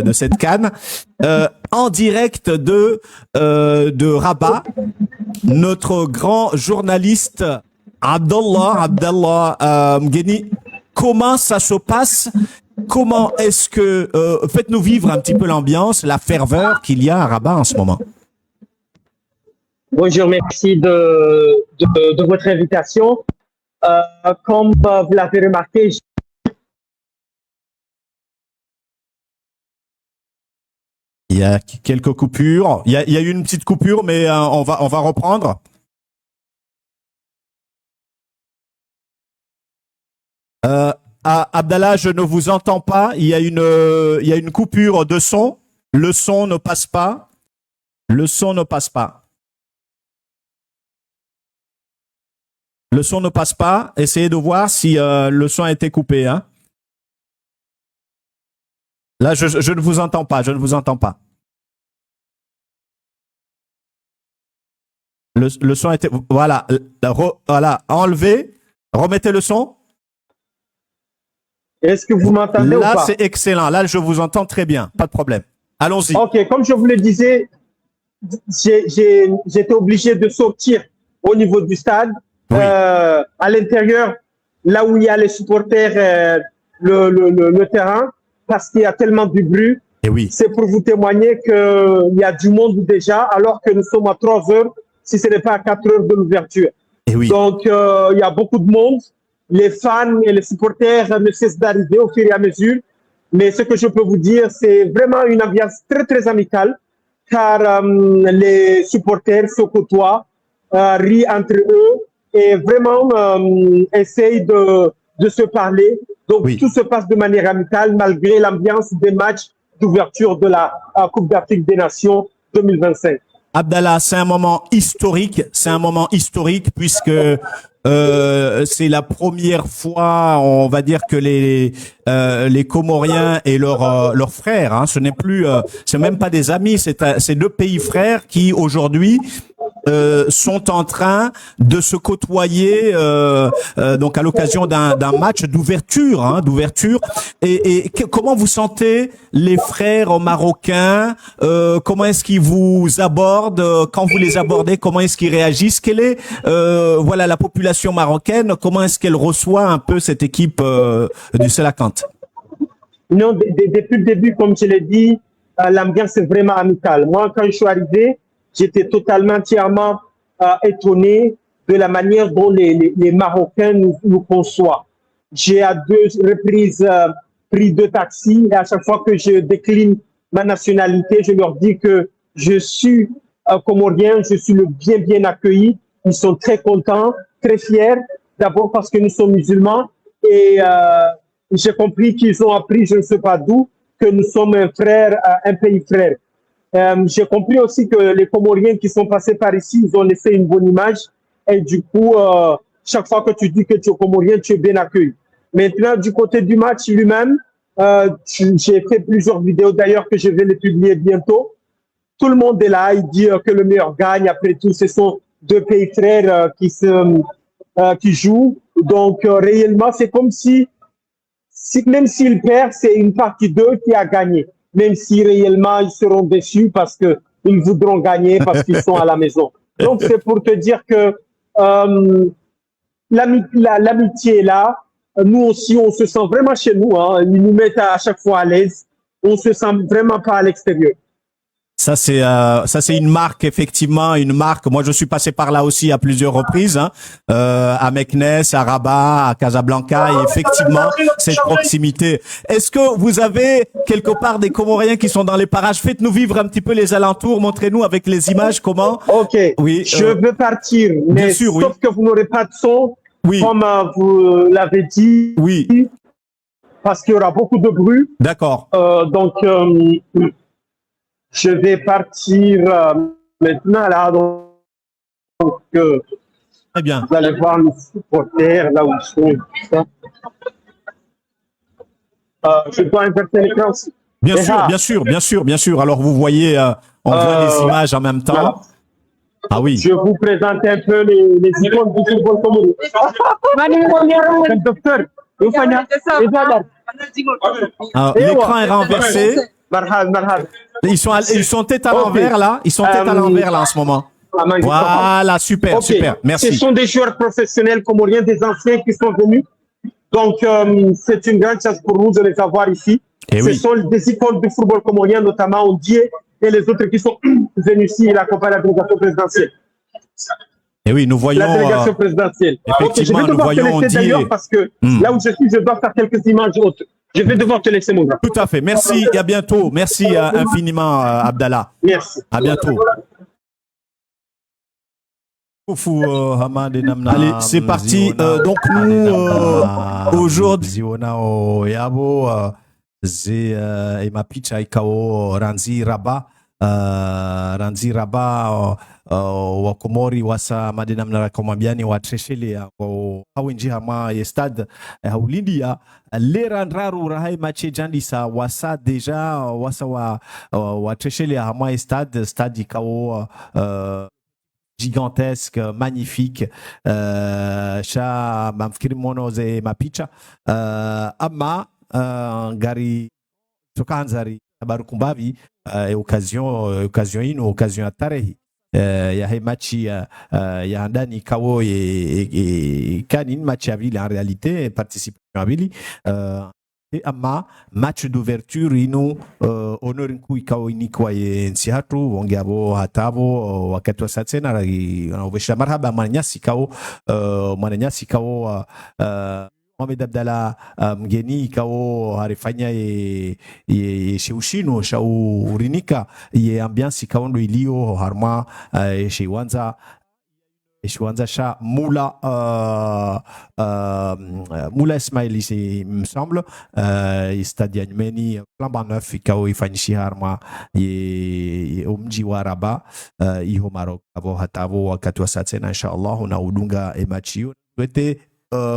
de cette CAN, en direct de Rabat, notre grand journaliste Abdallah Mgheni. Comment ça se passe? Comment est-ce que faites-nous vivre un petit peu l'ambiance, la ferveur qu'il y a à Rabat en ce moment? Bonjour, merci de votre invitation. Comme vous l'avez remarqué, il y a quelques coupures. Il y a eu une petite coupure, mais on va reprendre. Abdallah, je ne vous entends pas. Il y a une coupure de son. Le son ne passe pas. Le son ne passe pas. Le son ne passe pas. Essayez de voir si le son a été coupé. Hein. Là, je ne vous entends pas. Je ne vous entends pas. Le son a été... Voilà. Voilà. Enlevez. Remettez le son. Est-ce que vous m'entendez ou pas? Là, c'est excellent. Là, je vous entends très bien. Pas de problème. Allons-y. Ok. Comme je vous le disais, j'étais obligé de sortir au niveau du stade. Oui. À l'intérieur, là où il y a les supporters, le terrain, parce qu'il y a tellement de bruit. Et oui. C'est pour vous témoigner qu'il y a du monde déjà, alors que nous sommes à 3 heures, si ce n'est pas à 4 heures de l'ouverture. Oui. Donc, il y a beaucoup de monde. Les fans et les supporters ne cessent d'arriver au fur et à mesure. Mais ce que je peux vous dire, c'est vraiment une ambiance très, très amicale, car les supporters se côtoient, rient entre eux, et vraiment essaye de se parler. Donc, oui. Tout se passe de manière amicale, malgré l'ambiance des matchs d'ouverture de la Coupe d'Afrique des Nations 2025. Abdallah, c'est un moment historique. C'est un moment historique puisque c'est la première fois, on va dire, que les Comoriens et leurs frères, hein, ce n'est plus, c'est même pas des amis, c'est deux pays frères qui aujourd'hui sont en train de se côtoyer donc à l'occasion d'un match d'ouverture, hein, d'ouverture. Et comment vous sentez les frères marocains? Comment est-ce qu'ils vous abordent quand vous les abordez? Comment est-ce qu'ils réagissent? Quelle est voilà la population marocaine? Comment est-ce qu'elle reçoit un peu cette équipe du Selakant? Non, depuis le début, comme je l'ai dit, l'ambiance est vraiment amicale. Moi, quand je suis arrivé, j'étais totalement, entièrement étonné de la manière dont les Marocains nous conçoivent. J'ai à 2 reprises pris 2 taxis et à chaque fois que je décline ma nationalité, je leur dis que je suis comorien, je suis le bien accueilli. Ils sont très contents, très fiers, d'abord parce que nous sommes musulmans et j'ai compris qu'ils ont appris, je ne sais pas d'où, que nous sommes un frère, un pays frère. J'ai compris aussi que les Comoriens qui sont passés par ici, ils ont laissé une bonne image. Et du coup, chaque fois que tu dis que tu es Comorien, tu es bien accueilli. Maintenant, du côté du match lui-même, j'ai fait plusieurs vidéos d'ailleurs que je vais les publier bientôt. Tout le monde est là, il dit que le meilleur gagne. Après tout, ce sont 2 pays frères qui jouent. Donc, réellement, c'est comme si même s'ils perdent, c'est une partie d'eux qui a gagné. Même si réellement ils seront déçus parce qu'ils voudront gagner parce qu'ils sont à la maison. Donc c'est pour te dire que l'amitié est là. Nous aussi, on se sent vraiment chez nous. Hein. Ils nous mettent à chaque fois à l'aise. On se sent vraiment pas à l'extérieur. Ça c'est une marque, effectivement, une marque. Moi je suis passé par là aussi à plusieurs reprises, hein, à Meknes, à Rabat, à Casablanca, et effectivement cette proximité. Est-ce que vous avez quelque part des Comoriens qui sont dans les parages? Faites-nous vivre un petit peu les alentours, montrez-nous avec les images comment. Ok. Oui. Je veux partir, mais bien sûr, sauf oui. Que vous n'aurez pas de son, oui. Comme vous l'avez dit. Oui. Parce qu'il y aura beaucoup de bruit. D'accord. Donc je vais partir maintenant là, donc très bien. Vous allez voir les supporters là où ils sont. Je dois inverser l'écran aussi. Bien sûr. Alors vous voyez, on voit les images en même temps. Voilà. Ah oui. Je vous présente un peu les icônes du football comorien. L'écran est renversé. Marhab, marhab. Ils sont tête à l'envers là. Ils sont tête à l'envers là en ce moment. Voilà, super, super. Merci. Ce sont des joueurs professionnels comoriens, des anciens qui sont venus. Donc, c'est une grande chance pour nous de les avoir ici. Ce sont des icônes du football comorien, notamment Ondié et les autres qui sont venus ici et accompagnent la délégation présidentielle. Et oui, nous voyons. La délégation présidentielle. Effectivement, je vais devoir te laisser d'ailleurs parce que là où je suis, je dois faire quelques images autres. Je vais devoir te laisser, mon gars. Tout à fait. Merci et à bientôt. Merci infiniment, Abdallah. Merci. À bientôt. Allez, c'est parti. Donc nous aujourd'hui Ranzi Raba wakomori wasa madina mnara komambiani watreshele hawinji hama stade haulindia lera ndraru rahai mache jandisa wasa deja wasa watreshele hama stade kao gigantesque, magnifique. Sha mamfikiri mono ze mapicha ama gari tokanzari barukumbavi occasion ino occasion atarehi ya he matchi ya ndani kawo kanin match avili en réalité participation avili ama match d'ouverture ino honorin ku ikawo inikwa nsihatu wongeabo hatabo wakati wa satsena na marhaba mwananyasi kawo Mohamed Abdallah mgeni kao harifanya sheushino shau urinika ye ambiance kaondo ilio harma shiwanza sha Moula Ismaili il me semble stade ya Nyumeni plamba neuf kao ifanyishi harma ye umji wa Rabat iho Maroc avo hatavo wakati wa satsena inshallah na udunga emachiyo souhaiter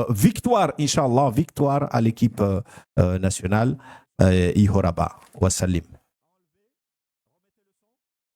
victoire, Inch'Allah, victoire à l'équipe nationale, Ihoraba. Wassalim.